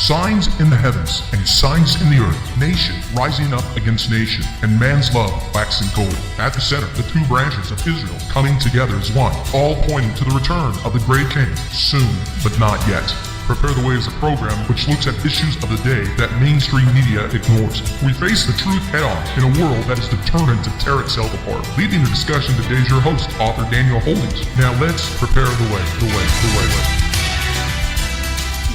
Signs in the heavens and signs in the earth, nation rising up against nation, and man's love waxing cold. At the center, the two branches of Israel coming together as one, all pointing to the return of the great king, soon, but not yet. Prepare the Way is a program which looks at issues of the day that mainstream media ignores. We face the truth head-on in a world that is determined to tear itself apart. Leading the discussion today is your host, author Daniel Holdings. Now let's prepare the way.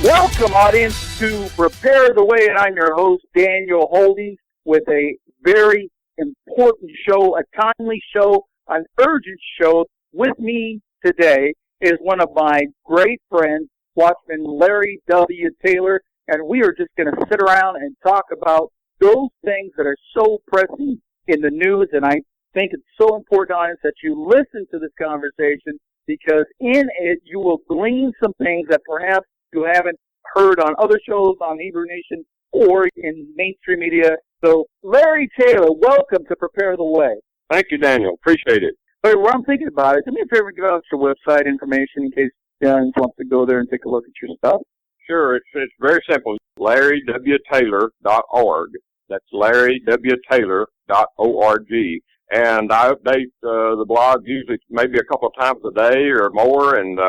Welcome, audience, to Prepare the Way, and I'm your host, Daniel Holdings, with a very important show, a timely show, an urgent show. With me today is one of my great friends, Watchman Larry W. Taylor, and we are just going to sit around and talk about those things that are so pressing in the news, and I think it's so important, audience, that you listen to this conversation, because in it you will glean some things that perhaps you haven't heard on other shows on Hebrew Nation or in mainstream media. So, Larry Taylor, welcome to Prepare the Way. Thank you, Daniel. Appreciate it. Larry, while I'm thinking about it, do me a favor, give out your website information in case Darren wants to go there and take a look at your stuff. Sure, it's very simple. LarryWTaylor.org. That's LarryWTaylor.org. And I update the blog usually maybe a couple of times a day or more, and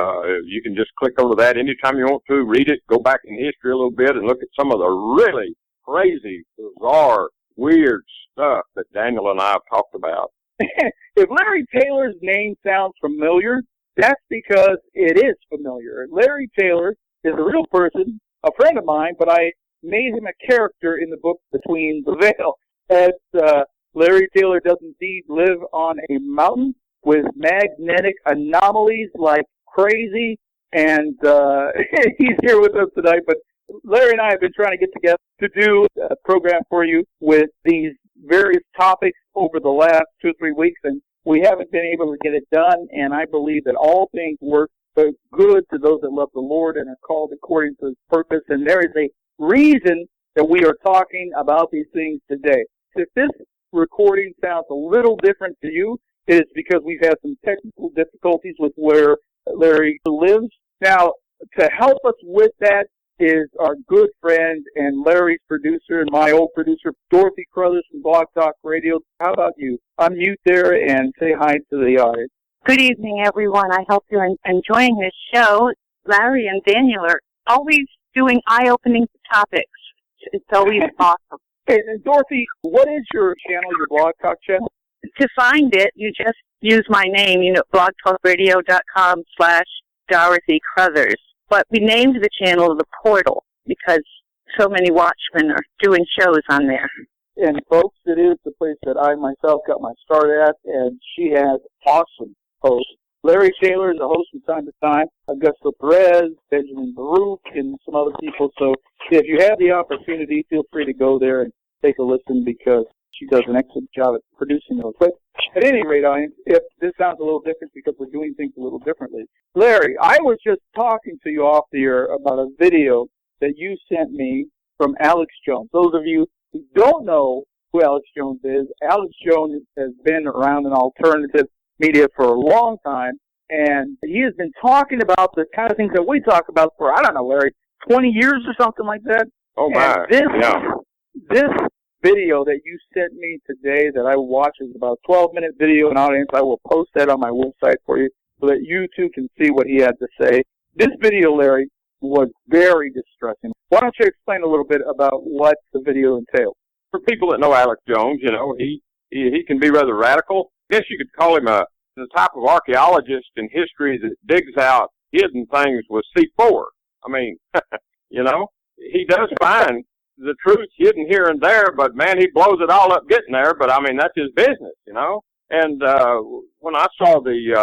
you can just click over that anytime you want to, read it, go back in history a little bit, and look at some of the really crazy, bizarre, weird stuff that Daniel and I have talked about. If Larry Taylor's name sounds familiar, that's because it is familiar. Larry Taylor is a real person, a friend of mine, but I made him a character in the book Between the Veil. Larry Taylor does indeed live on a mountain with magnetic anomalies like crazy, and he's here with us tonight. But Larry and I have been trying to get together to do a program for you with these various topics over the last 2 or 3 weeks, and we haven't been able to get it done, and I believe that all things work for good to those that love the Lord and are called according to His purpose, and there is a reason that we are talking about these things today. If this recording sounds a little different to you, it is because we've had some technical difficulties with where Larry lives. Now, to help us with that is our good friend and Larry's producer and my old producer, Dorothy Crothers from Blog Talk Radio. How about you? Unmute there and say hi to the audience. Good evening, everyone. I hope you're enjoying this show. Larry and Daniel are always doing eye-opening topics. It's always awesome. Hey, and Dorothy, what is your channel, your Blog Talk channel? To find it, you just use my name, blogtalkradio.com/Dorothy Crothers. But we named the channel The Portal because so many Watchmen are doing shows on there. And folks, it is the place that I myself got my start at, and she has awesome hosts. Larry Taylor is a host from time to time, Augusto Perez, Benjamin Baruch, and some other people. So if you have the opportunity, feel free to go there and take a listen, because she does an excellent job at producing those. But at any rate, audience, if this sounds a little different because we're doing things a little differently. Larry, I was just talking to you off the air about a video that you sent me from Alex Jones. Those of you who don't know who Alex Jones is, Alex Jones has been around in alternative media for a long time, and he has been talking about the kind of things that we talk about for, I don't know, Larry, 20 years or something like that. Oh, my. This video that you sent me today that I watched is about a 12-minute video, and audience, I will post that on my website for you so that you too can see what he had to say. This video, Larry, was very distressing. Why don't you explain a little bit about what the video entails? For people that know Alex Jones, he can be rather radical. I guess you could call him the type of archaeologist in history that digs out hidden things with C4. I mean, he does find the truth hidden here and there, but man, he blows it all up getting there. But I mean, that's his business, And when I saw the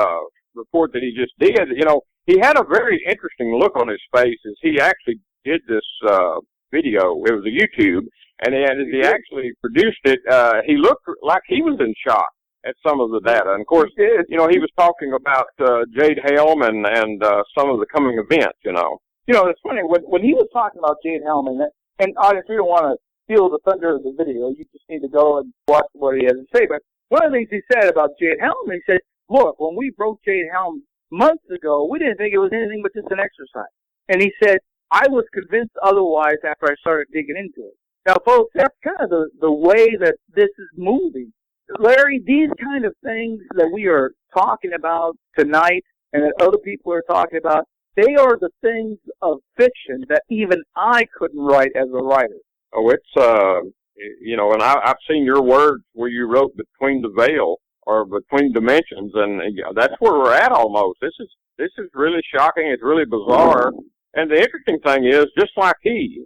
report that he just did, he had a very interesting look on his face as he actually did this video. It was a YouTube, and as he actually produced it, he looked like he was in shock at some of the data. And of course, he was talking about Jade Helm and some of the coming events. It's funny when he was talking about Jade Helm, and audience, we don't want to steal the thunder of the video. You just need to go and watch what he has to say. But one of the things he said about Jade Helm, he said, look, when we broke Jade Helm months ago, we didn't think it was anything but just an exercise. And he said, I was convinced otherwise after I started digging into it. Now, folks, that's kind of the way that this is moving. Larry, these kind of things that we are talking about tonight and that other people are talking about, they are the things of fiction that even I couldn't write as a writer. Oh, it's, and I've seen your words where you wrote between the veil or between dimensions, and that's where we're at almost. This is really shocking. It's really bizarre. And the interesting thing is, just like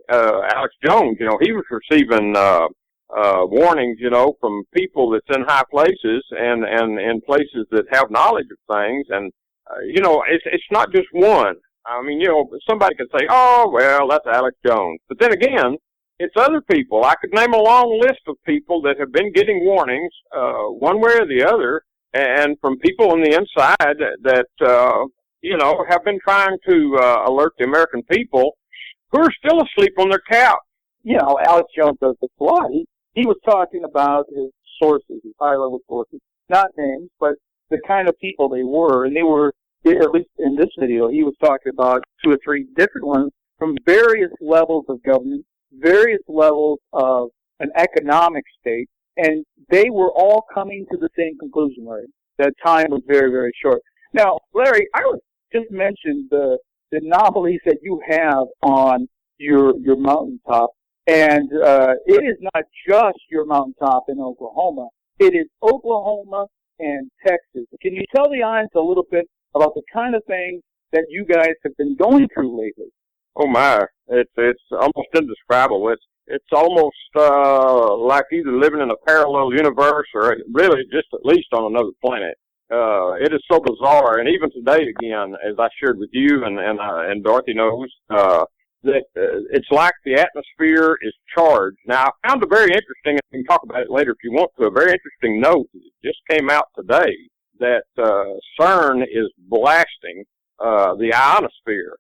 Alex Jones, he was receiving warnings, from people that's in high places and in places that have knowledge of things. And, it's not just one. I mean, somebody can say, oh, well, that's Alex Jones. But then again, it's other people. I could name a long list of people that have been getting warnings, one way or the other, and from people on the inside that have been trying to alert the American people who are still asleep on their couch. Alex Jones does this a lot. He was talking about his sources, his high-level sources, not names, but the kind of people they were. And they were, at least in this video, he was talking about 2 or 3 different ones from various levels of government, various levels of an economic state, and they were all coming to the same conclusion, Larry. That time was very, very short. Now, Larry, I was just mentioned the anomalies that you have on your mountaintop, and it is not just your mountaintop in Oklahoma. It is Oklahoma and Texas. Can you tell the audience a little bit about the kind of things that you guys have been going through lately? Oh my, it's almost indescribable. It's almost like either living in a parallel universe or really just at least on another planet. It is so bizarre, and even today again, as I shared with you and Dorothy knows, that it's like the atmosphere is charged. Now, I found a very interesting, and we can talk about it later if you want to, a very interesting note that just came out today that CERN is blasting the ionosphere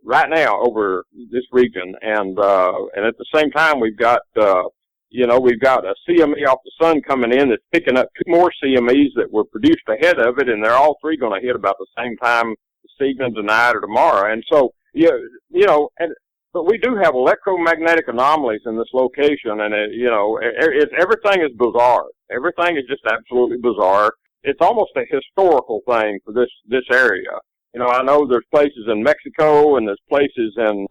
right now over this region, and at the same time we've got we've got a CME off the sun coming in that's picking up 2 more CMEs that were produced ahead of it, and they're all 3 going to hit about the same time this evening, tonight, or tomorrow. And so but we do have electromagnetic anomalies in this location, and everything is bizarre. Everything is just absolutely bizarre. It's almost a historical thing for this area. I know there's places in Mexico and there's places in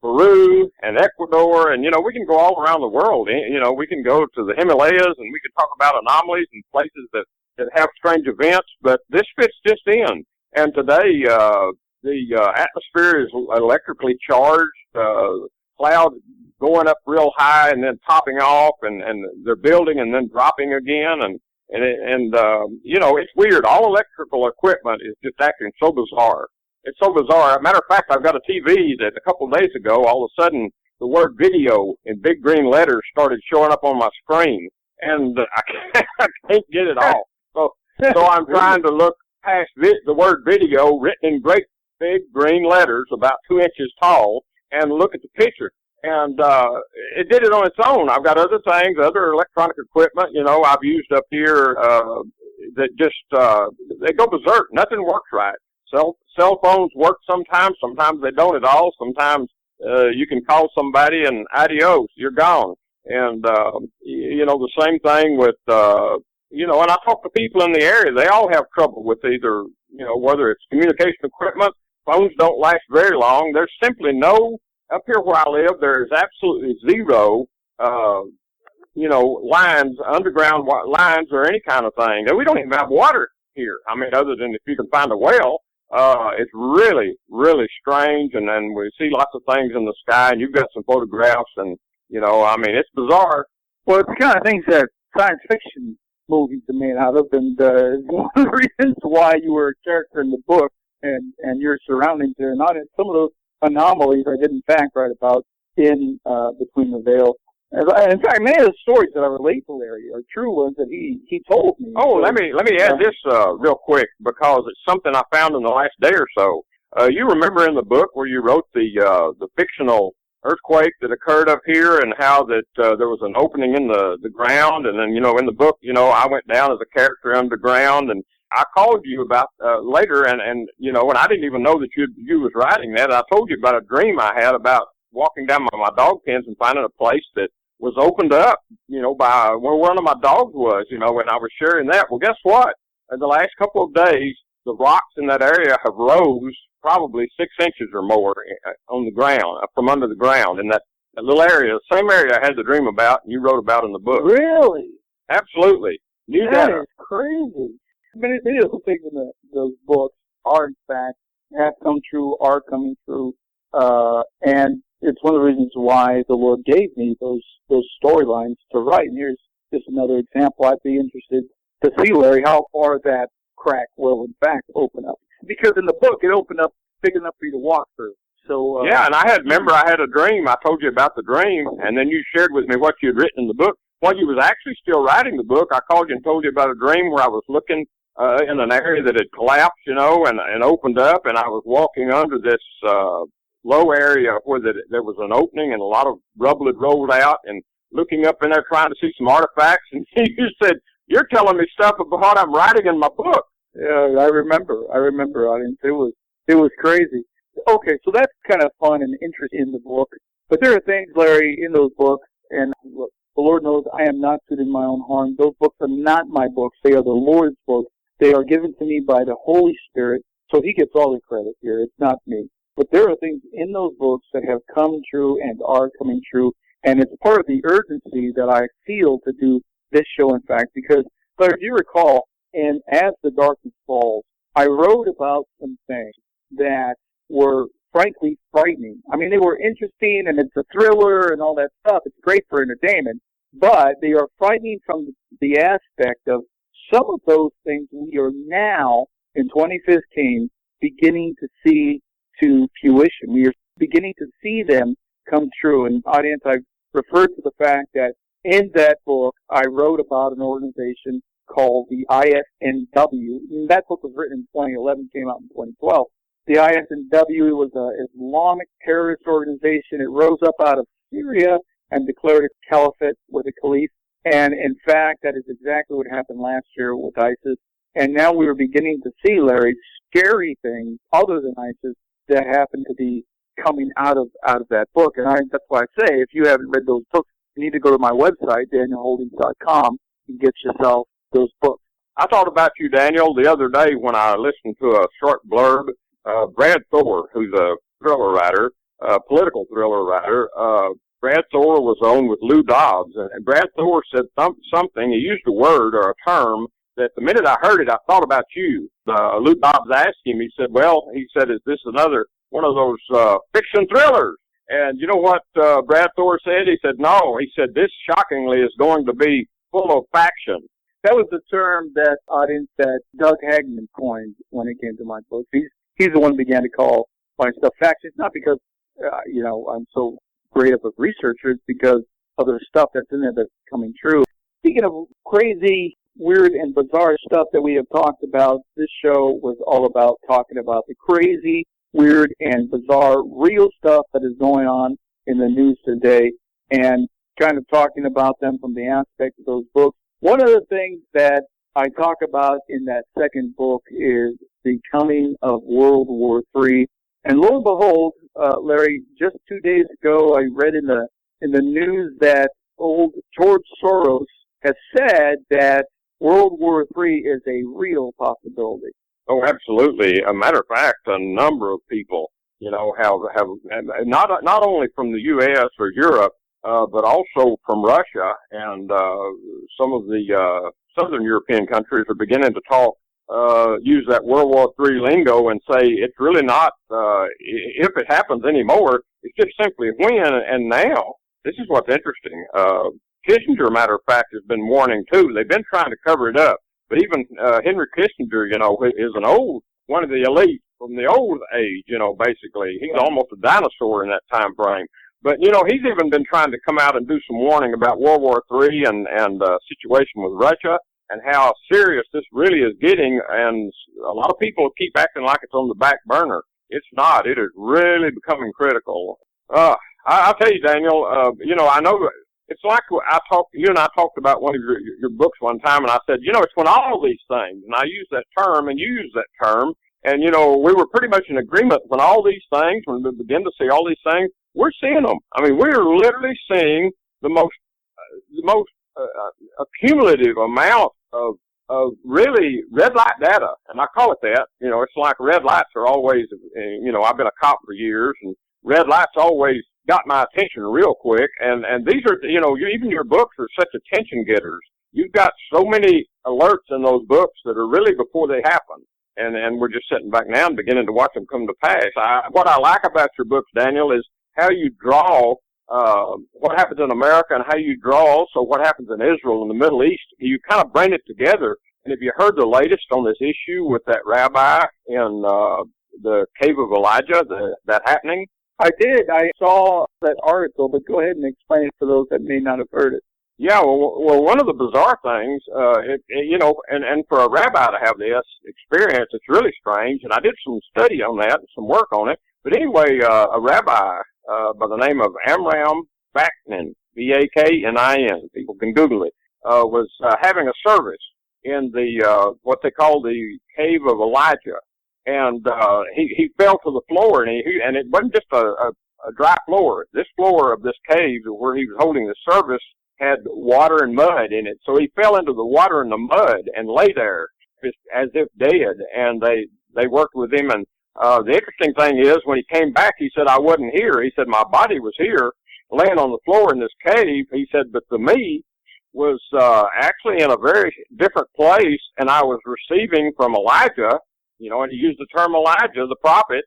Peru and Ecuador, and we can go all around the world. We can go to the Himalayas and we can talk about anomalies and places that have strange events, but this fits just in. And today, the atmosphere is electrically charged, clouds going up real high and then popping off, and they're building and then dropping again, and it's weird. All electrical equipment is just acting so bizarre. It's so bizarre. As a matter of fact, I've got a TV that a couple of days ago, all of a sudden, the word video in big green letters started showing up on my screen, and I can't get it off. So I'm trying to look past the word video written in great big green letters about 2 inches tall and look at the picture. And it did it on its own. I've got other things, other electronic equipment, I've used up here that just, they go berserk. Nothing works right. Cell phones work sometimes they don't at all. Sometimes you can call somebody and adios, you're gone. And, the same thing with, and I talk to people in the area, they all have trouble with either, whether it's communication equipment, phones don't last very long. There's simply no, up here where I live, there's absolutely zero, lines, underground lines or any kind of thing. And we don't even have water here. I mean, other than if you can find a well. It's really, really strange, and then we see lots of things in the sky, and you've got some photographs, and, it's bizarre. Well, it's the kind of things that science fiction movies are made out of, and one of the reasons why you were a character in the book and your surroundings there, not in some of those anomalies I did in fact write about in Between the Veil. In fact, many of the stories that I relate to Larry are true ones that he told me. Oh, let me add this real quick, because it's something I found in the last day or so. You remember in the book where you wrote the fictional earthquake that occurred up here, and how that there was an opening in the ground, and then in the book I went down as a character underground, and I called you about later, and and I didn't even know that you was writing that. I told you about a dream I had about walking down my dog pens and finding a place that was opened up, by where one of my dogs was, and I was sharing that. Well, guess what? In the last couple of days, the rocks in that area have rose probably 6 inches or more on the ground, from under the ground, in that little area, the same area I had the dream about and you wrote about in the book. Really? Absolutely. New That data. is crazy. Many of the things in those books are, in fact, have come true, are coming true, and it's one of the reasons why the Lord gave me those storylines to write. And here's just another example. I'd be interested to see, Larry, how far that crack will, in fact, open up. Because in the book, it opened up big enough for you to walk through. So yeah, and I had a dream. I told you about the dream, and then you shared with me what you had written in the book. While you was actually still writing the book, I called you and told you about a dream where I was looking in an area that had collapsed, and opened up, and I was walking under this low area where there was an opening and a lot of rubble had rolled out, and looking up in there trying to see some artifacts, and you said, "You're telling me stuff about what I'm writing in my book." Yeah, I remember, audience. It was crazy. Okay, so that's kind of fun and interesting in the book. But there are things, Larry, in those books, and look, the Lord knows I am not tooting my own horn. Those books are not my books. They are the Lord's books. They are given to me by the Holy Spirit, so He gets all the credit here. It's not me. But there are things in those books that have come true and are coming true, and it's part of the urgency that I feel to do this show, in fact, because, Larry, if you recall, and As the Darkness Falls, I wrote about some things that were frankly frightening. I mean, they were interesting, and it's a thriller and all that stuff. It's great for entertainment, but they are frightening from the aspect of some of those things we are now, in 2015, beginning to see to fruition. We are beginning to see them come true. And audience, I've referred to the fact that in that book, I wrote about an organization called the ISNW. And that book was written in 2011, came out in 2012. The ISNW was an Islamic terrorist organization. It rose up out of Syria and declared a caliphate with a caliph. And in fact, that is exactly what happened last year with ISIS. And now we are beginning to see, Larry, scary things other than ISIS that happen to be coming out of that book. And that's why I say, if you haven't read those books, you need to go to my website, danielholdings.com, and get yourself those books. I thought about you, Daniel, the other day when I listened to a short blurb. Brad Thor, who's a thriller writer, political thriller writer, Brad Thor was on with Lou Dobbs, and Brad Thor said something. He used a word or a term that the minute I heard it, I thought about you. Lou Dobbs asked him, he said, is this another one of those fiction thrillers? And you know what Brad Thor said? He said, no. He said, this shockingly is going to be full of faction. That was the term that audience that Doug Hagman coined when it came to my book. He's the one who began to call my stuff faction. It's not because, I'm so great of a researcher. It's because of the stuff that's in there that's coming true. Speaking of crazy, weird, and bizarre stuff that we have talked about, this show was all about talking about the crazy, weird, and bizarre real stuff that is going on in the news today and kind of talking about them from the aspect of those books. One of the things that I talk about in that second book is the coming of World War III. And lo and behold, Larry, just 2 days ago, I read in the news that old George Soros has said that World War III is a real possibility. Oh, absolutely. A matter of fact, a number of people, have not only from the U.S. or Europe, but also from Russia and some of the southern European countries are beginning to use that World War III lingo and say it's really not, if it happens anymore, it's just simply when and now. This is what's interesting. Kissinger, matter of fact, has been warning too. They've been trying to cover it up. But even Henry Kissinger, is one of the elite from the old age, basically. He's almost a dinosaur in that time frame. But, he's even been trying to come out and do some warning about World War III and situation with Russia and how serious this really is getting. And a lot of people keep acting like it's on the back burner. It's not. It is really becoming critical. I'll tell you, Daniel, I know it's like you and I talked about one of your books one time, and I said, it's when all these things, and I use that term, and you use that term, and, we were pretty much in agreement when all these things, when we begin to see all these things, we're seeing them. I mean, we're literally seeing the most accumulative amount of really red light data, and I call it that. It's like red lights are always, I've been a cop for years, and red lights always got my attention real quick, and these are, even your books are such attention getters. You've got so many alerts in those books that are really before they happen, and we're just sitting back now and beginning to watch them come to pass. What I like about your books, Daniel, is how you draw what happens in America and how you draw also what happens in Israel and the Middle East. You kind of bring it together. And have you heard the latest on this issue with that rabbi in the Cave of Elijah, that happening? I did. I saw that article, but go ahead and explain it for those that may not have heard it. Yeah, well, one of the bizarre things, and for a rabbi to have this experience, it's really strange. And I did some study on that and some work on it. But anyway, a rabbi by the name of Amram Vaknin, Vaknin, people can Google it, was having a service in the what they call the Cave of Elijah, and he fell to the floor, and it wasn't just a dry floor. This floor of this cave where he was holding the service had water and mud in it, so he fell into the water and the mud and lay there as if dead. And they worked with him, and the interesting thing is when he came back, he said, "I wasn't here." He said, "My body was here, laying on the floor in this cave." He said, "But the me was actually in a very different place, and I was receiving from Elijah," and he used the term Elijah, the prophet,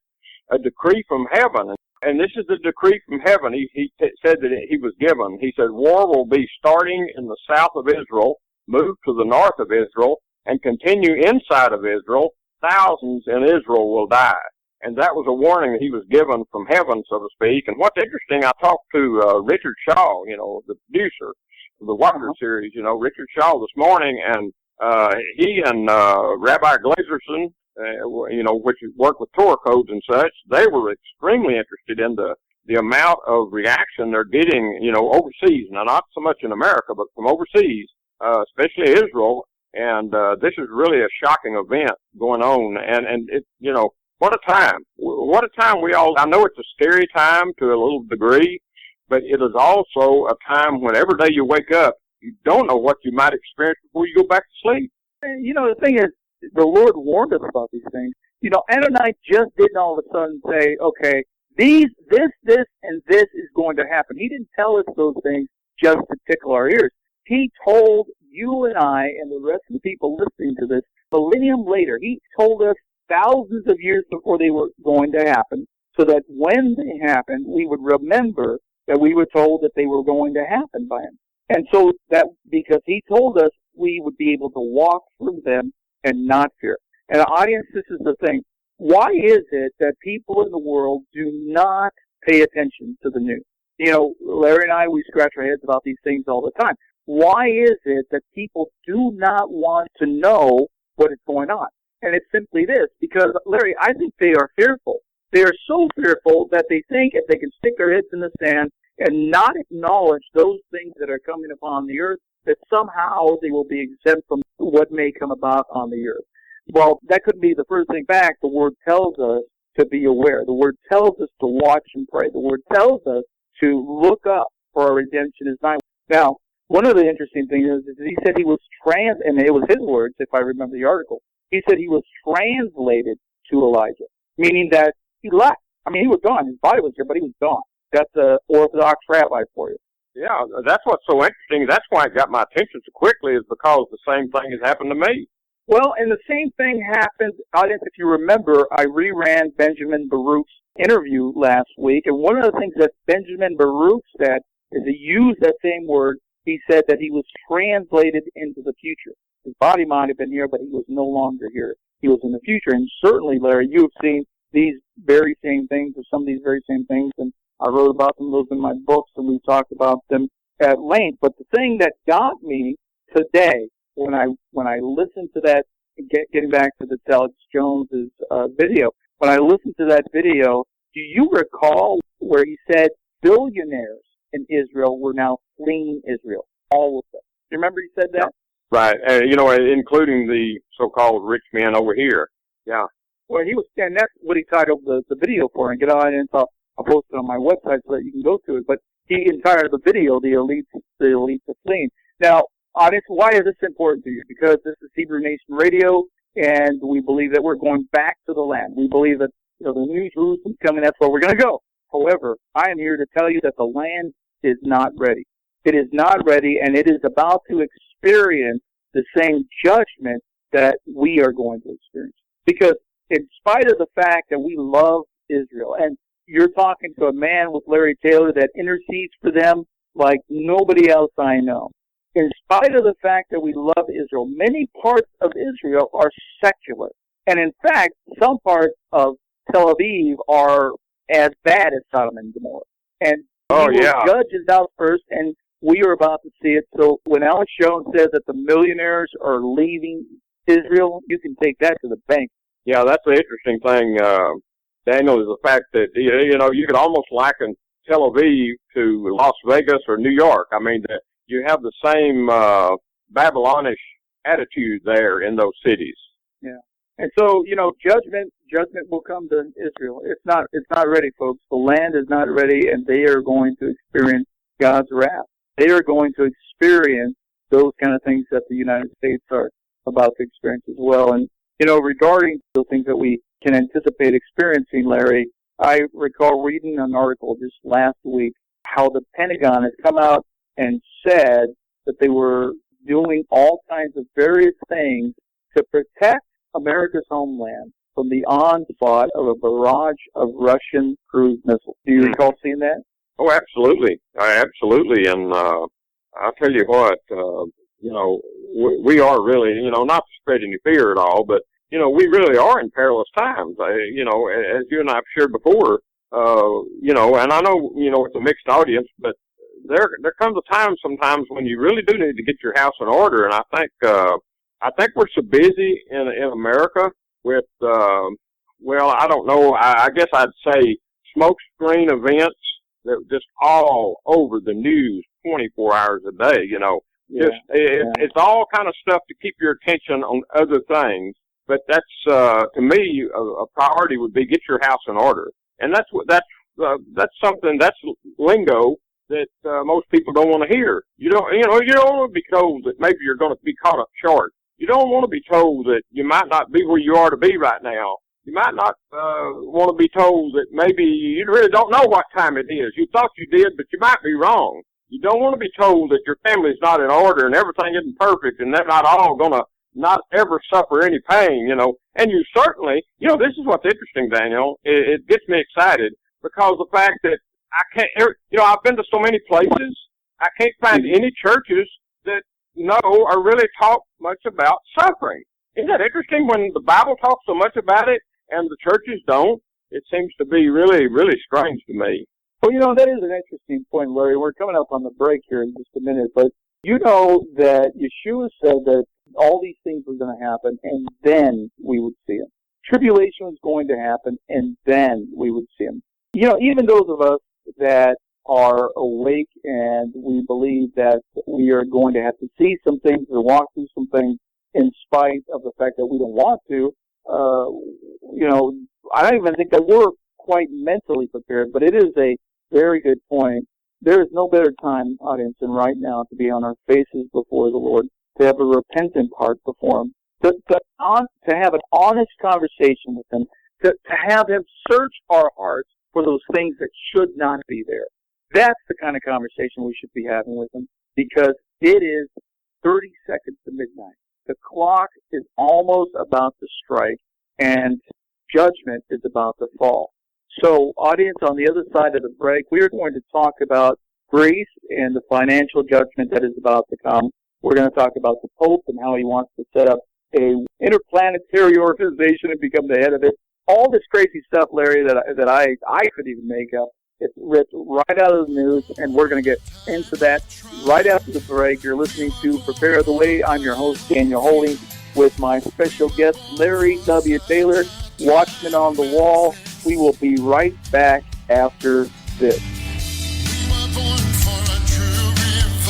"a decree from heaven." And this is the decree from heaven. He said that he was given. He said, "War will be starting in the south of Israel, move to the north of Israel, and continue inside of Israel. Thousands in Israel will die." And that was a warning that he was given from heaven, so to speak. And what's interesting, I talked to Richard Shaw, the producer of the WWIII series, Richard Shaw this morning, and he and Rabbi Glazerson, which work with Torah codes and such, they were extremely interested in the amount of reaction they're getting, overseas. Now, not so much in America, but from overseas, especially Israel. And this is really a shocking event going on. And it, what a time. What a time I know it's a scary time to a little degree, but it is also a time when every day you wake up, you don't know what you might experience before you go back to sleep. The thing is, the Lord warned us about these things. Adonai just didn't all of a sudden say, okay, this, and this is going to happen. He didn't tell us those things just to tickle our ears. He told you and I and the rest of the people listening to this millennium later. He told us thousands of years before they were going to happen, so that when they happened, we would remember that we were told that they were going to happen by him. And so that because he told us, we would be able to walk through them and not fear. And audience, this is the thing. Why is it that people in the world do not pay attention to the news? Larry and I, we scratch our heads about these things all the time. Why is it that people do not want to know what is going on? And it's simply this, because, Larry, I think they are fearful. They are so fearful that they think if they can stick their heads in the sand and not acknowledge those things that are coming upon the earth, that somehow they will be exempt from what may come about on the earth. Well, that could be the first thing back. The Word tells us to be aware. The Word tells us to watch and pray. The Word tells us to look up, for our redemption is nigh. Now, one of the interesting things is he said he was and it was his words, if I remember the article. He said he was translated to Elijah, meaning that he left. I mean, he was gone. His body was here, but he was gone. That's an Orthodox rabbi for you. Yeah, that's what's so interesting. That's why it got my attention so quickly, is because the same thing has happened to me. Well, and the same thing happened, audience, if you remember, I reran Benjamin Baruch's interview last week, and one of the things that Benjamin Baruch said is he used that same word. He said that he was translated into the future. His body might have been here, but he was no longer here. He was in the future. And certainly, Larry, you have seen these very same things, or some of these very same things, and I wrote about them, those in my books, and we talked about them at length. But the thing that got me today, when I listened to that, getting back to the Alex Jones's video, when I listened to that video, do you recall where he said billionaires in Israel were now fleeing Israel. All of them. You remember he said that? Right. Including the so-called rich men over here. Yeah. Well, and that's what he titled the video for. And get on it, and I'll post it on my website so that you can go to it. But he entitled the video, The Elites are Fleeing. Now, audience, why is this important to you? Because this is Hebrew Nation Radio, and we believe that we're going back to the land. We believe that the New Jerusalem's coming, that's where we're going to go. However, I am here to tell you that the land is not ready. It is not ready, and it is about to experience the same judgment that we are going to experience. Because in spite of the fact that we love Israel, and you're talking to a man with Larry Taylor that intercedes for them like nobody else I know. In spite of the fact that we love Israel, many parts of Israel are secular. And in fact, some parts of Tel Aviv are as bad as Sodom and Gomorrah. And he will judge his house first, and we are about to see it. So when Alex Jones says that the millionaires are leaving Israel, you can take that to the bank. Yeah, that's the interesting thing, Daniel, is the fact that, you could almost liken Tel Aviv to Las Vegas or New York. I mean, you have the same Babylonish attitude there in those cities. Yeah. And so, judgment will come to Israel. It's not ready, folks. The land is not ready, and they are going to experience God's wrath. They are going to experience those kind of things that the United States are about to experience as well. And, regarding the things that we can anticipate experiencing, Larry, I recall reading an article just last week how the Pentagon has come out and said that they were doing all kinds of various things to protect America's homeland from the onslaught of a barrage of Russian cruise missiles. Do you recall seeing that? Oh, absolutely. Absolutely. And I'll tell you what, we are really, not to spread any fear at all, but, we really are in perilous times. As you and I have shared before, and I know, it's a mixed audience, but there comes a time sometimes when you really do need to get your house in order. And I think we're so busy in America with, I don't know, I guess I'd say smoke screen events that just all over the news 24 hours a day, It's all kind of stuff to keep your attention on other things. But that's, to me, a priority would be get your house in order. And that's something, that's lingo that most people don't want to hear. You don't want to be told that maybe you're going to be caught up short. You don't want to be told that you might not be where you are to be right now. You might not want to be told that maybe you really don't know what time it is. You thought you did, but you might be wrong. You don't want to be told that your family's not in order and everything isn't perfect and they're not all going to not ever suffer any pain, And you certainly, this is what's interesting, Daniel. It gets me excited because the fact that I've been to so many places, I can't find any churches that or really talk much about suffering. Isn't that interesting when the Bible talks so much about it and the churches don't? It seems to be really, really strange to me. Well, that is an interesting point, Larry. We're coming up on the break here in just a minute, but that Yeshua said that all these things were going to happen and then we would see him. Tribulation was going to happen and then we would see him. Even those of us that are awake and we believe that we are going to have to see some things or walk through some things in spite of the fact that we don't want to, I don't even think that we're quite mentally prepared, but it is a very good point. There is no better time, audience, than right now to be on our faces before the Lord, to have a repentant heart before Him, to have an honest conversation with Him, to have Him search our hearts for those things that should not be there. That's the kind of conversation we should be having with Him, because it is 30 seconds to midnight. The clock is almost about to strike, and judgment is about to fall. So, audience, on the other side of the break, we are going to talk about grace and the financial judgment that is about to come. We're going to talk about the Pope and how he wants to set up a interplanetary organization and become the head of it. All this crazy stuff, Larry, that I could even make up. It's ripped right out of the news, and we're going to get into that right after the break. You're listening to Prepare the Way. I'm your host, Daniel Holding, with my special guest, Larry W. Taylor, Watchman on the Wall. We will be right back after this. We were born for a true revival.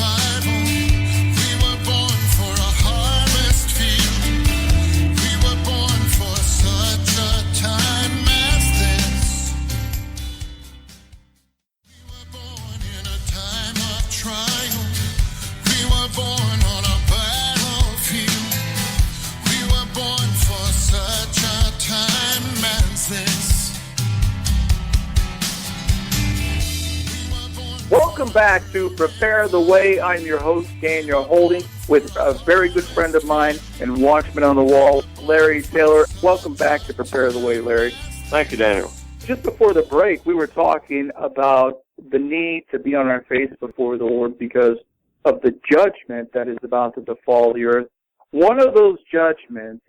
Welcome back to Prepare the Way. I'm your host, Daniel Holding, with a very good friend of mine and Watchman on the Wall, Larry Taylor. Welcome back to Prepare the Way, Larry. Thank you, Daniel. Just before the break, we were talking about the need to be on our face before the Lord because of the judgment that is about to befall the earth. One of those judgments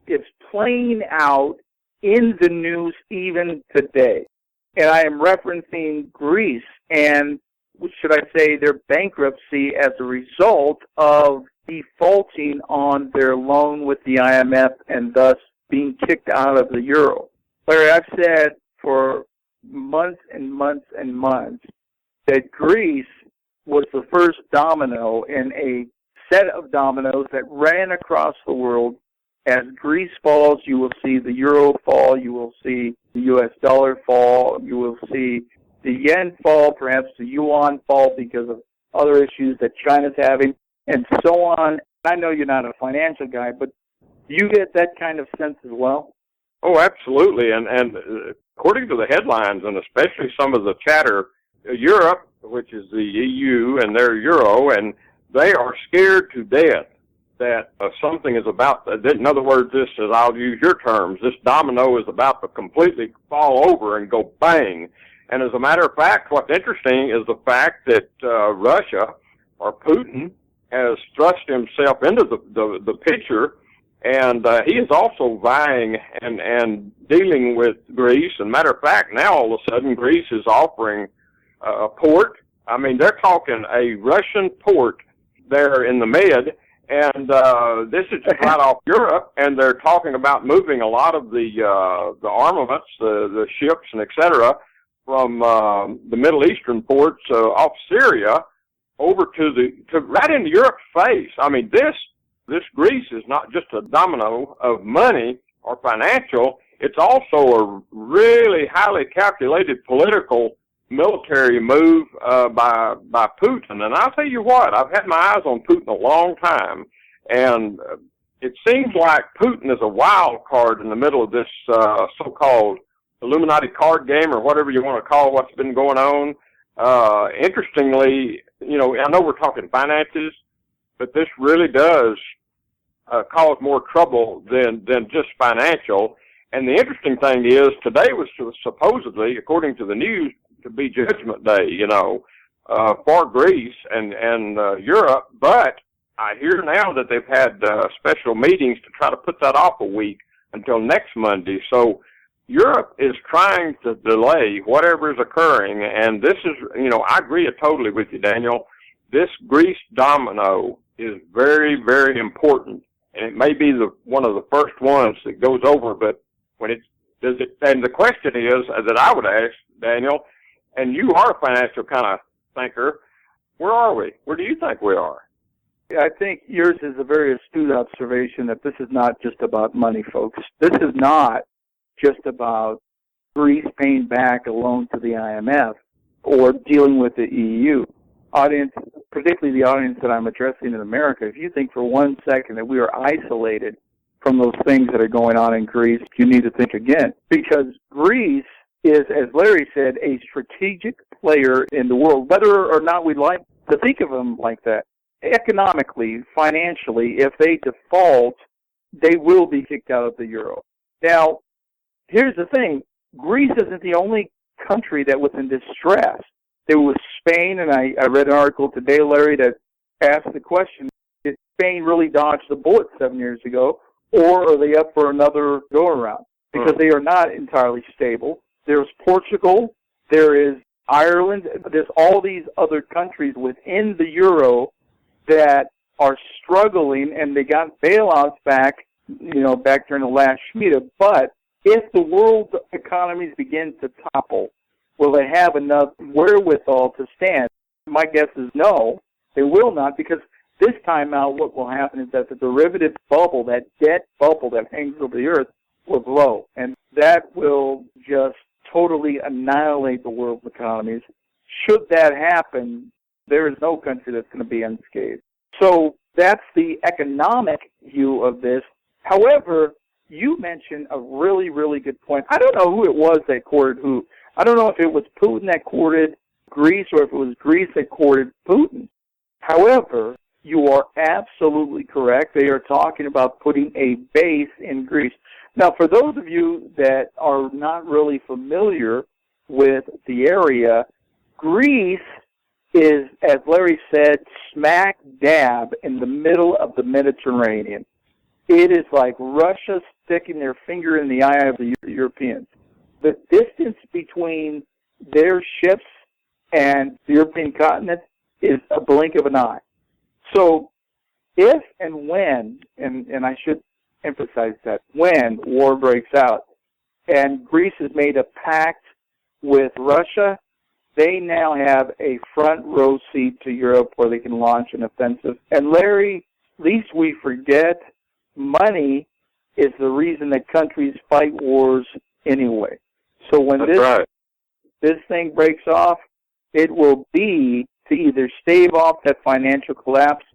is playing out in the news even today. And I am referencing Greece and, should I say, their bankruptcy as a result of defaulting on their loan with the IMF and thus being kicked out of the euro. Larry, I've said for months and months and months that Greece was the first domino in a set of dominoes that ran across the world. As Greece falls, you will see the euro fall, you will see the U.S. dollar fall, you will see the yen fall, perhaps the yuan fall because of other issues that China's having, and so on. I know you're not a financial guy, but do you get that kind of sense as well? Oh, absolutely. And according to the headlines, and especially some of the chatter, Europe, which is the EU and their euro, and they are scared to death that something is about, in other words, this is, I'll use your terms, this domino is about to completely fall over and go bang. And as a matter of fact, what's interesting is the fact that Russia, or Putin, has thrust himself into the picture, and he is also vying and dealing with Greece. And matter of fact, now all of a sudden Greece is offering a port. I mean, they're talking a Russian port there in the Med. And this is just right off Europe, and they're talking about moving a lot of the armaments, the ships, and et cetera, from the Middle Eastern ports off Syria over to right into Europe's face. I mean, this Greece is not just a domino of money or financial; it's also a really highly calculated political military move by Putin. And I'll tell you what, I've had my eyes on Putin a long time, and it seems like Putin is a wild card in the middle of this so-called Illuminati card game, or whatever you want to call what's been going on. Interestingly, you know, I know we're talking finances, but this really does cause more trouble than just financial. And the interesting thing is, today was supposedly, according to the news, to be Judgment Day, you know, for Greece and Europe. But I hear now that they've had special meetings to try to put that off a week until next Monday. So Europe is trying to delay whatever is occurring. And this is, you know, I agree totally with you, Daniel. This Greece domino is very, very important. And it may be one of the first ones that goes over, but when and the question is that I would ask, Daniel, and you are a financial kind of thinker, where are we? Where do you think we are? I think yours is a very astute observation that this is not just about money, folks. This is not just about Greece paying back a loan to the IMF or dealing with the EU. Audience, particularly the audience that I'm addressing in America, if you think for 1 second that we are isolated from those things that are going on in Greece, you need to think again. Because Greece is, as Larry said, a strategic player in the world, whether or not we'd like to think of them like that. Economically, financially, if they default, they will be kicked out of the euro. Now, here's the thing. Greece isn't the only country that was in distress. There was Spain, and I read an article today, Larry, that asked the question, did Spain really dodge the bullet 7 years ago, or are they up for another go-around? Because they are not entirely stable. There's Portugal, there is Ireland, there's all these other countries within the euro that are struggling, and they got bailouts back during the last Shemitah. But if the world economies begin to topple, will they have enough wherewithal to stand? My guess is no, they will not, because this time out what will happen is that the derivative bubble, that debt bubble that hangs over the earth, will blow. And that will just totally annihilate the world's economies. Should that happen, there is no country that's going to be unscathed. So that's the economic view of this. However, you mentioned a really, really good point. I don't know who it was that courted who. I don't know if it was Putin that courted Greece or if it was Greece that courted Putin. However, you are absolutely correct. They are talking about putting a base in Greece. Now, for those of you that are not really familiar with the area, Greece is, as Larry said, smack dab in the middle of the Mediterranean. It is like Russia sticking their finger in the eye of the Europeans. The distance between their ships and the European continent is a blink of an eye. So if and when, and I should emphasize that, when war breaks out and Greece has made a pact with Russia, they now have a front row seat to Europe where they can launch an offensive. And Larry, least we forget, money is the reason that countries fight wars anyway. So when this thing breaks off, it will be to either stave off that financial collapse,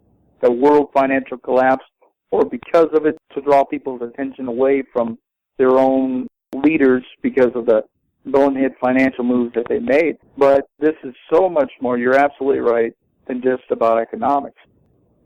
the world financial collapse, or because of it to draw people's attention away from their own leaders because of the bonehead financial moves that they made. But this is so much more, you're absolutely right, than just about economics.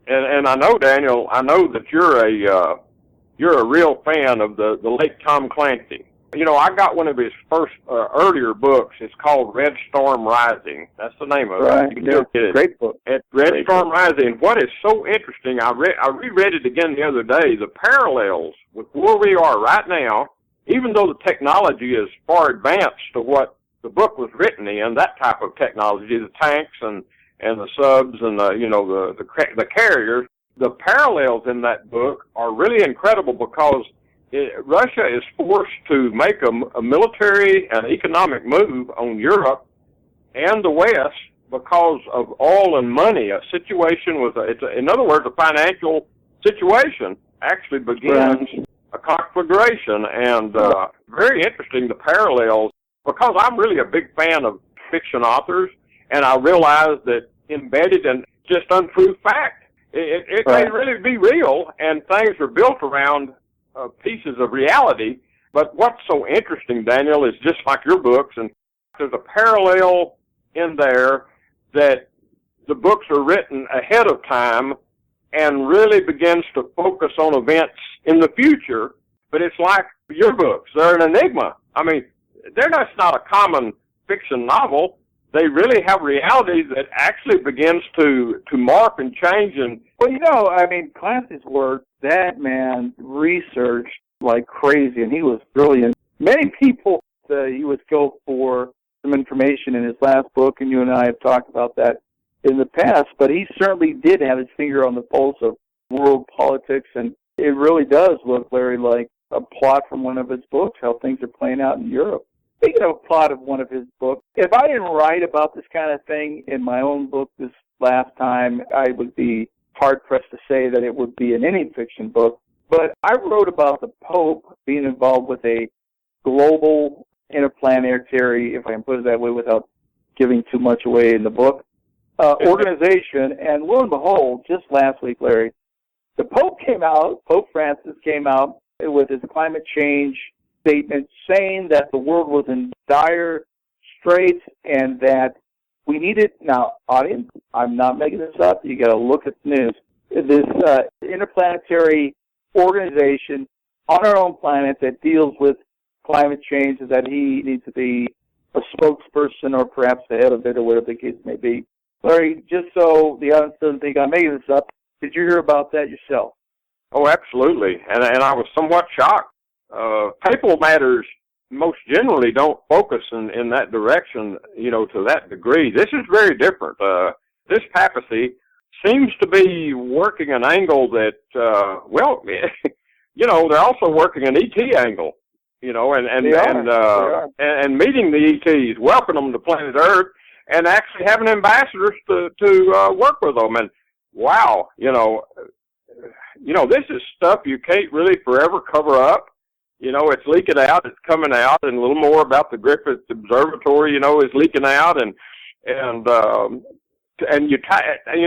And I know, Daniel, I know that you're a real fan of the late Tom Clancy. You know, I got one of his first earlier books. It's called Red Storm Rising. That's the name of it. Right. You can still get it. Great book. At Red Storm Rising. What is so interesting, I reread it again the other day, the parallels with where we are right now, even though the technology is far advanced to what the book was written in, that type of technology, the tanks and the subs and the carriers, the parallels in that book are really incredible because Russia is forced to make a military and economic move on Europe and the West because of oil and money. A situation with in other words, a financial situation actually begins a conflagration, and very interesting, the parallels, because I'm really a big fan of fiction authors, and I realize that embedded in just untrue fact, it may really be real, and things are built around pieces of reality. But what's so interesting, Daniel, is just like your books, and there's a parallel in there that the books are written ahead of time and really begins to focus on events in the future. But it's like your books, they're an enigma. I mean, they're just not a common fiction novel. They really have reality that actually begins to morph and change. And well, you know, I mean, Clancy's work, that man researched like crazy, and he was brilliant. Many people, he would go for some information in his last book, and you and I have talked about that in the past, but he certainly did have his finger on the pulse of world politics, and it really does look, Larry, like a plot from one of his books, how things are playing out in Europe. Speaking of a plot of one of his books, if I didn't write about this kind of thing in my own book this last time, I would be hard-pressed to say that it would be an any fiction book. But I wrote about the Pope being involved with a global interplanetary, if I can put it that way without giving too much away in the book, organization. And lo and behold, just last week, Larry, the Pope came out, Pope Francis came out with his climate change statement saying that the world was in dire straits and that we needed, now, audience, I'm not making this up, you got to look at the news, this interplanetary organization on our own planet that deals with climate change, and that he needs to be a spokesperson or perhaps the head of it or whatever the case may be. Larry, just so the audience doesn't think I'm making this up, did you hear about that yourself? Oh, absolutely, and I was somewhat shocked. Papal matters most generally don't focus in that direction, you know, to that degree. This is very different. This papacy seems to be working an angle that, well, you know, they're also working an ET angle, you know, and meeting the ETs, welcoming them to planet Earth, and actually having ambassadors to work with them. And wow, you know, this is stuff you can't really forever cover up. You know, it's leaking out, it's coming out, and a little more about the Griffith Observatory, you know, is leaking out, and you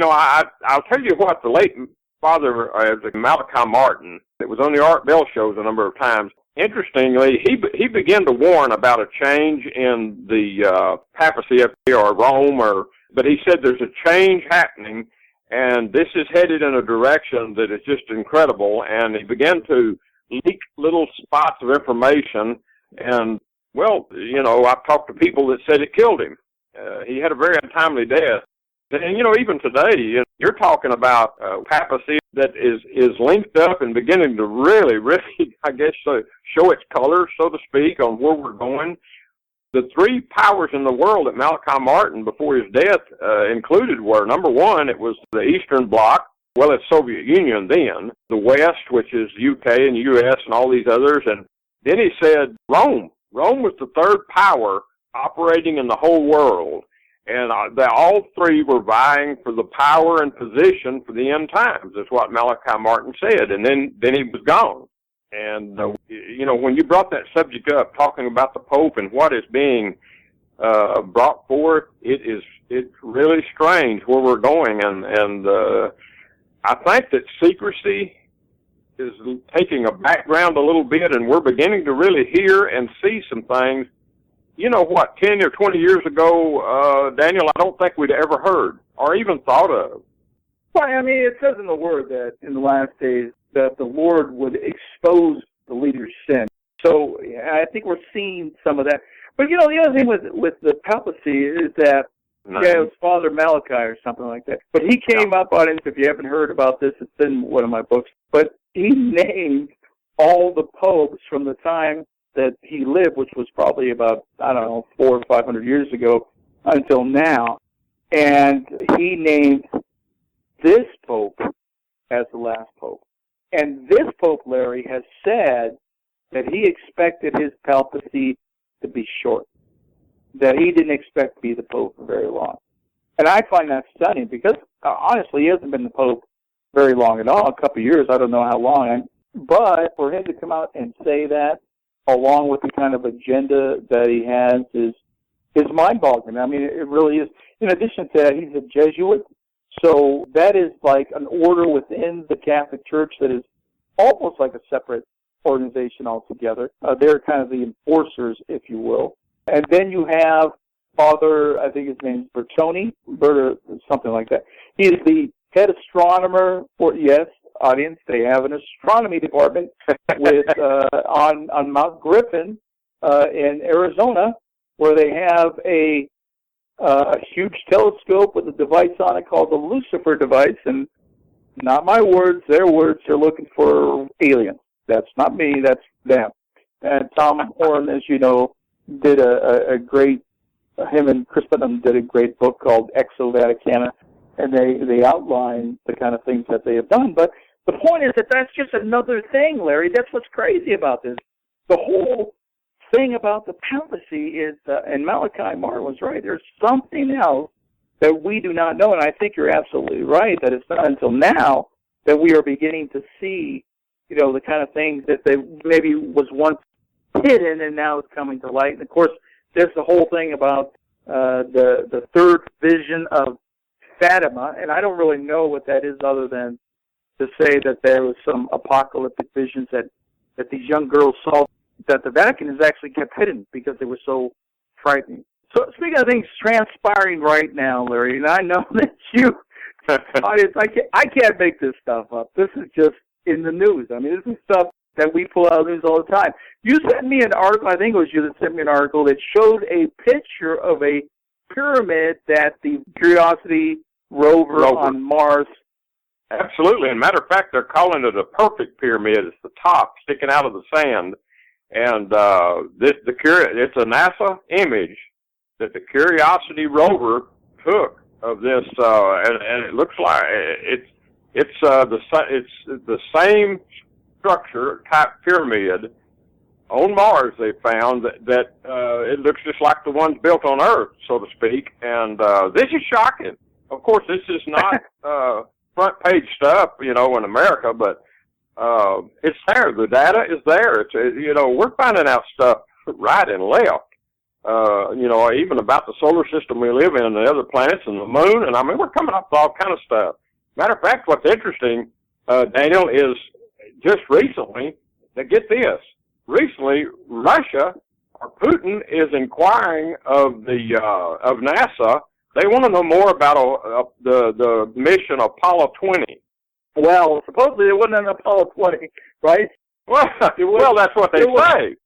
know, I'll tell you what, the late Father Malachi Martin, it was on the Art Bell shows a number of times. interestingly, he began to warn about a change in the papacy up here, or Rome, but he said there's a change happening, and this is headed in a direction that is just incredible. And he began to leak little spots of information, and, well, I've talked to people that said it killed him. He had a very untimely death. And, even today, you're talking about papacy that is linked up and beginning to really, I guess, show its colors, so to speak, on where we're going. The three powers in the world that Malachi Martin, before his death, included were, number one, it was the Eastern Bloc, well, it's Soviet Union then, the West, which is UK and US and all these others, and then he said Rome. Rome was the third power operating in the whole world. And all three were vying for the power and position for the end times. That's what Malachi Martin said. And then he was gone. And, when you brought that subject up, talking about the Pope and what is being brought forth, it's really strange where we're going. And I think that secrecy is taking a background a little bit, and we're beginning to really hear and see some things. 10 or 20 years ago, Daniel, I don't think we'd ever heard or even thought of. Well, it says in the Word that in the last days that the Lord would expose the leader's sin. So I think we're seeing some of that. But, the other thing with the papacy is that, it was Father Malachi or something like that. But he came up on it, if you haven't heard about this, it's in one of my books. But he named all the popes from the time that he lived, which was probably about, 400 or 500 years ago, until now. And he named this pope as the last pope. And this Pope, Larry, has said that he expected his papacy to be short, that he didn't expect to be the pope for very long. And I find that stunning because, honestly, he hasn't been the pope very long at all, a couple of years, I don't know how long. But for him to come out and say that, along with the kind of agenda that he has, is mind-boggling. It really is. In addition to that, he's a Jesuit, so that is like an order within the Catholic Church that is almost like a separate organization altogether. They're kind of the enforcers, if you will. And then you have Father, I think his name is Bertoni, something like that. He is the head astronomer for, yes, audience, they have an astronomy department with on Mount Griffin in Arizona, where they have a huge telescope with a device on it called the Lucifer device. And not my words, their words, they're looking for aliens. That's not me, that's them. And Tom Horn, as you know, did a great, him and Chris Putnam did a great book called Exo Vaticana, and they outline the kind of things that they have done. But the point is that that's just another thing, Larry. That's what's crazy about this. The whole thing about the papacy is, and Malachi Martin was right, there's something else that we do not know, and I think you're absolutely right, that it's not until now that we are beginning to see, the kind of things that they maybe was once hidden and now it's coming to light. And, of course, there's the whole thing about the third vision of Fatima, and I don't really know what that is other than to say that there was some apocalyptic visions that these young girls saw that the Vatican has actually kept hidden because they were so frightening. So speaking of things transpiring right now, Larry, and I know that you, I can't make this stuff up. This is just in the news. This is stuff that we pull out of the news all the time. You sent me an article, I think it was you that sent me an article that showed a picture of a pyramid that the Curiosity rover on Mars. Absolutely. As a matter of fact, they're calling it a perfect pyramid. It's the top sticking out of the sand. And it's a NASA image that the Curiosity rover took of this, and it looks like it's the same structure type pyramid on Mars. They found that it looks just like the ones built on Earth, so to speak. And this is shocking. Of course, this is not front page stuff, in America, but it's there. The data is there. It's we're finding out stuff right and left. Even about the solar system we live in and the other planets and the moon, and we're coming up with all kind of stuff. Matter of fact, what's interesting, Daniel, is just recently, now get this, recently Russia or Putin is inquiring of NASA. They want to know more about the mission Apollo 20. Well, supposedly it wasn't an Apollo 20, right? Well, that's what they say.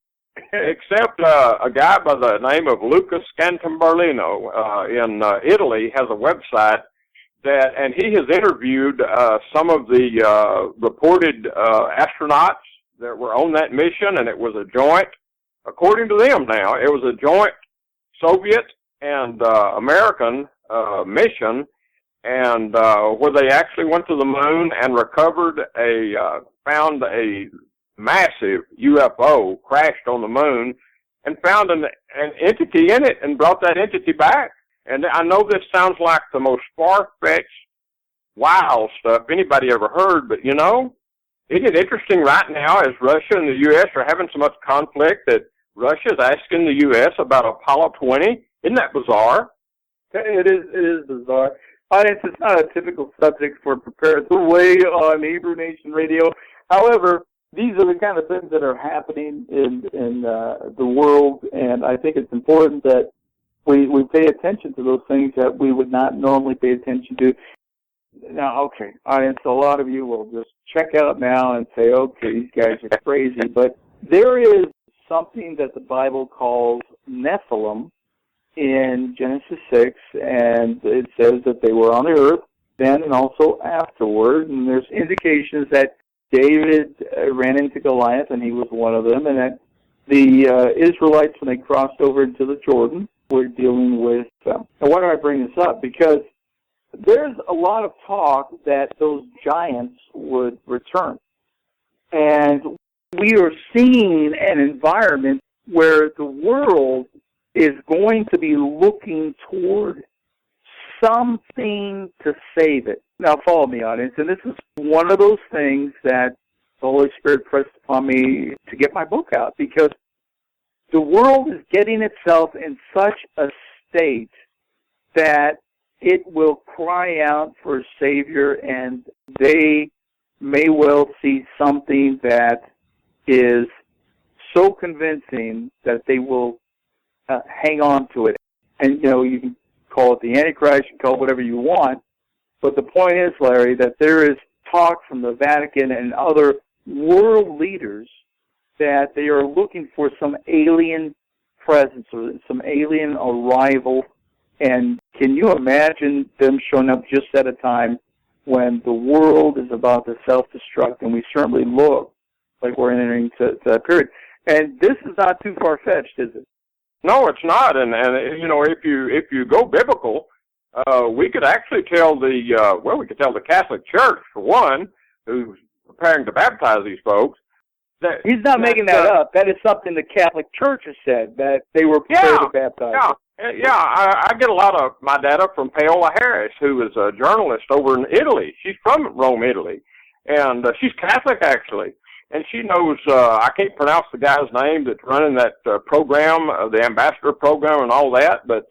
Except a guy by the name of Lucas Scantamberlino in Italy has a website and he has interviewed some of the reported astronauts that were on that mission, and it was a joint, according to them now, it was a joint Soviet and American mission, and where they actually went to the moon and found a massive UFO, crashed on the moon, and found an entity in it and brought that entity back. And I know this sounds like the most far-fetched, wild stuff anybody ever heard, but, isn't it interesting right now as Russia and the U.S. are having so much conflict that Russia is asking the U.S. about Apollo 20? Isn't that bizarre? It is bizarre. It's not a typical subject for Prepare the Way on Hebrew Nation Radio. However, these are the kind of things that are happening in the world, and I think it's important that we pay attention to those things that we would not normally pay attention to. Now, okay, audience, a lot of you will just check out now and say, okay, these guys are crazy, but there is something that the Bible calls Nephilim in Genesis 6, and it says that they were on the earth then and also afterward, and there's indications that David ran into Goliath, and he was one of them, and that the Israelites, when they crossed over into the Jordan, were dealing with them. Now, why do I bring this up? Because there's a lot of talk that those giants would return. And we are seeing an environment where the world is going to be looking toward something to save it. Now, follow me, audience, and this is one of those things that the Holy Spirit pressed upon me to get my book out, because the world is getting itself in such a state that it will cry out for a Savior, and they may well see something that is so convincing that they will hang on to it. And, you can call it the Antichrist, you can call it whatever you want, but the point is, Larry, that there is talk from the Vatican and other world leaders that they are looking for some alien presence or some alien arrival. And can you imagine them showing up just at a time when the world is about to self-destruct, and we certainly look like we're entering to that period. And this is not too far-fetched, is it? No, it's not. And if you go biblical, we could actually tell we could tell the Catholic Church, for one, who's preparing to baptize these folks. He's not making that up. That is something the Catholic Church has said, that they were prepared to baptize. Yeah, I get a lot of my data from Paola Harris, who is a journalist over in Italy. She's from Rome, Italy, and she's Catholic, actually. And she knows, I can't pronounce the guy's name that's running that program, the ambassador program and all that, but,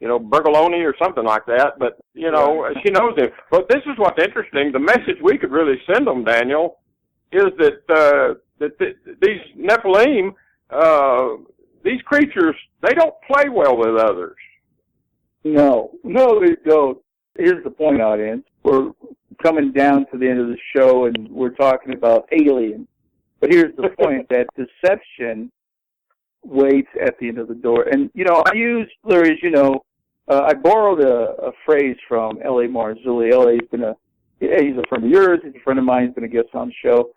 Bergoloni or something like that. But, she knows him. But this is what's interesting. The message we could really send them, Daniel, is that these Nephilim, these creatures, they don't play well with others. No, they don't. Here's the point, audience. We're coming down to the end of the show, and we're talking about aliens. But here's the point, that deception waits at the end of the door. And, I use, Larry, as I borrowed a phrase from L.A. Marzulli. He's a friend of yours, he's a friend of mine, he's been a guest on the show.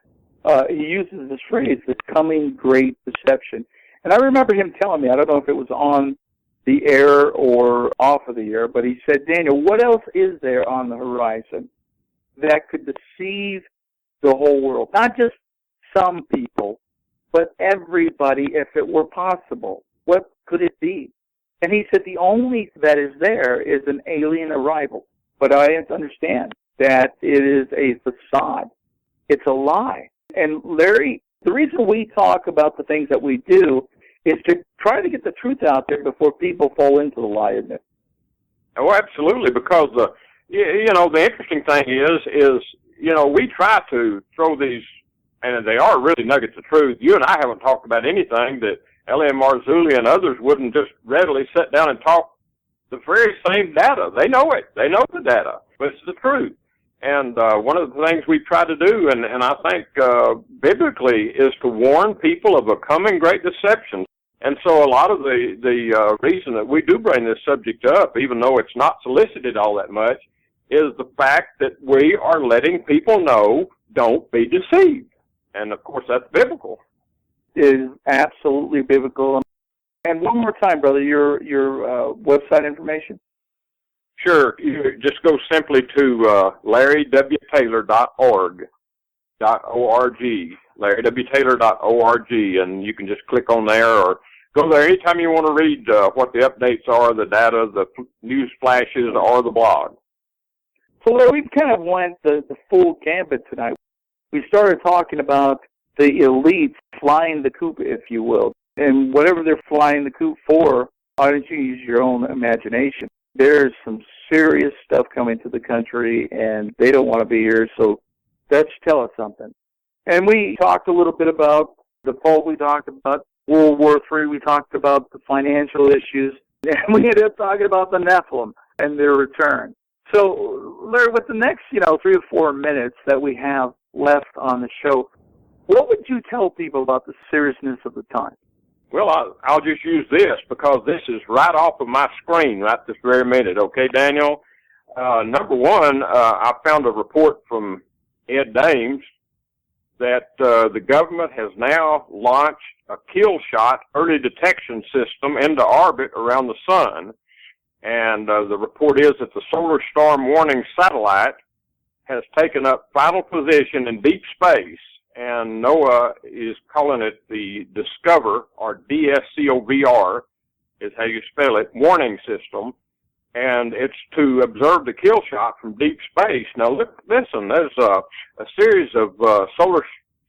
He uses this phrase, the coming great deception. And I remember him telling me, I don't know if it was on the air or off of the air, but he said, Daniel, what else is there on the horizon that could deceive the whole world? Not just some people, but everybody, if it were possible. What could it be? And he said the only that is there is an alien arrival. But I have to understand that it is a facade. It's a lie. And Larry, the reason we talk about the things that we do is to try to get the truth out there before people fall into the lie, isn't it? Oh, absolutely, because, the interesting thing is we try to throw these and they are really nuggets of truth. You and I haven't talked about anything that L.M. Marzulli and others wouldn't just readily sit down and talk the very same data. They know it. They know the data, but it's the truth. And one of the things we try to do, and I think biblically, is to warn people of a coming great deception. And so a lot of the reason that we do bring this subject up, even though it's not solicited all that much, is the fact that we are letting people know, don't be deceived. And, of course, that's biblical. It is absolutely biblical. And one more time, brother, your website information? Sure. You just go simply to LarryWTaylor.org, LarryWTaylor.org, and you can just click on there or go there anytime you want to read what the updates are, the data, the news flashes, or the blog. So, Larry, we've kind of went the full gambit tonight. We started talking about the elites flying the coop, if you will. And whatever they're flying the coop for, why don't you use your own imagination? There's some serious stuff coming to the country, and they don't want to be here, so that should tell us something. And we talked a little bit about the Pope, we talked about World War III, we talked about the financial issues, and we ended up talking about the Nephilim and their return. So, Larry, with the next, 3 or 4 minutes that we have left on the show, what would you tell people about the seriousness of the time? Well, I'll just use this because this is right off of my screen right this very minute. Okay, Daniel? Number one, I found a report from Ed Dames that the government has now launched a kill shot early detection system into orbit around the sun. And the report is that the solar storm warning satellite has taken up final position in deep space. And NOAA is calling it the Discover, or DSCOVR, is how you spell it, warning system. And it's to observe the kill shot from deep space. Now, listen, there's a series of solar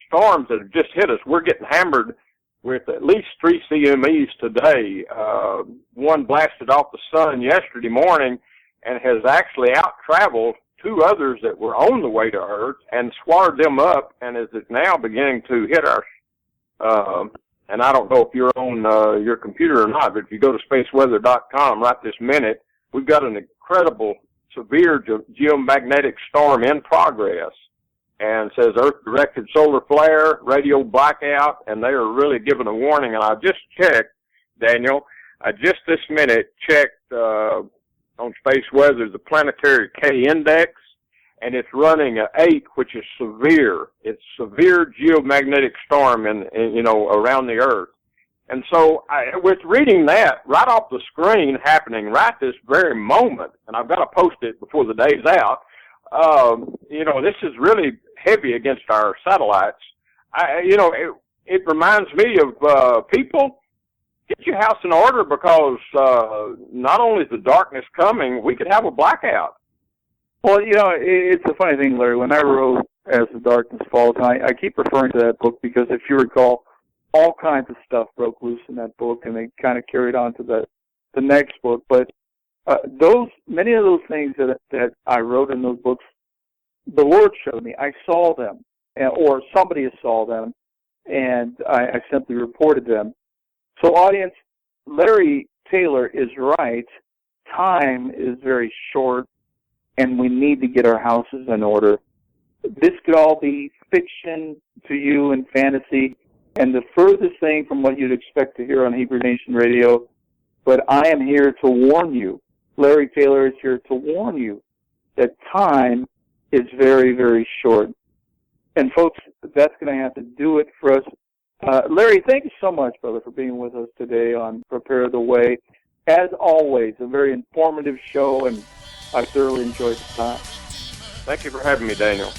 storms that have just hit us. We're getting hammered with at least 3 CMEs today. One blasted off the sun yesterday morning and has actually out-traveled 2 others that were on the way to Earth and swallowed them up, and is now beginning to hit our, and I don't know if you're on your computer or not, but if you go to spaceweather.com right this minute, we've got an incredible, severe geomagnetic storm in progress, and says Earth-directed solar flare, radio blackout, and they are really giving a warning. And I just checked, Daniel, I just this minute checked on space weather, the planetary K index, and it's running at 8, which is severe. It's severe geomagnetic storm around the Earth. And so with reading that right off the screen happening right this very moment, and I've got to post it before the day's out, this is really heavy against our satellites. It reminds me of people, get your house in order because not only is the darkness coming, we could have a blackout. Well, it's a funny thing, Larry. When I wrote As the Darkness Falls, I keep referring to that book because if you recall, all kinds of stuff broke loose in that book, and they kind of carried on to the next book. But many of those things that I wrote in those books, the Lord showed me. I saw them, or somebody saw them, and I simply reported them. So, audience, Larry Taylor is right. Time is very short, and we need to get our houses in order. This could all be fiction to you and fantasy, and the furthest thing from what you'd expect to hear on Hebrew Nation Radio. But I am here to warn you. Larry Taylor is here to warn you that time is very, very short. And, folks, that's going to have to do it for us. Larry, thank you so much, brother, for being with us today on Prepare the Way. As always, a very informative show, and I thoroughly enjoyed the time. Thank you for having me, Daniel.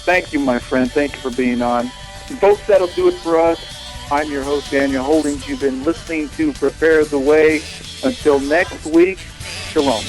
Thank you, my friend. Thank you for being on. And folks, that'll do it for us. I'm your host, Daniel Holdings. You've been listening to Prepare the Way. Until next week, shalom.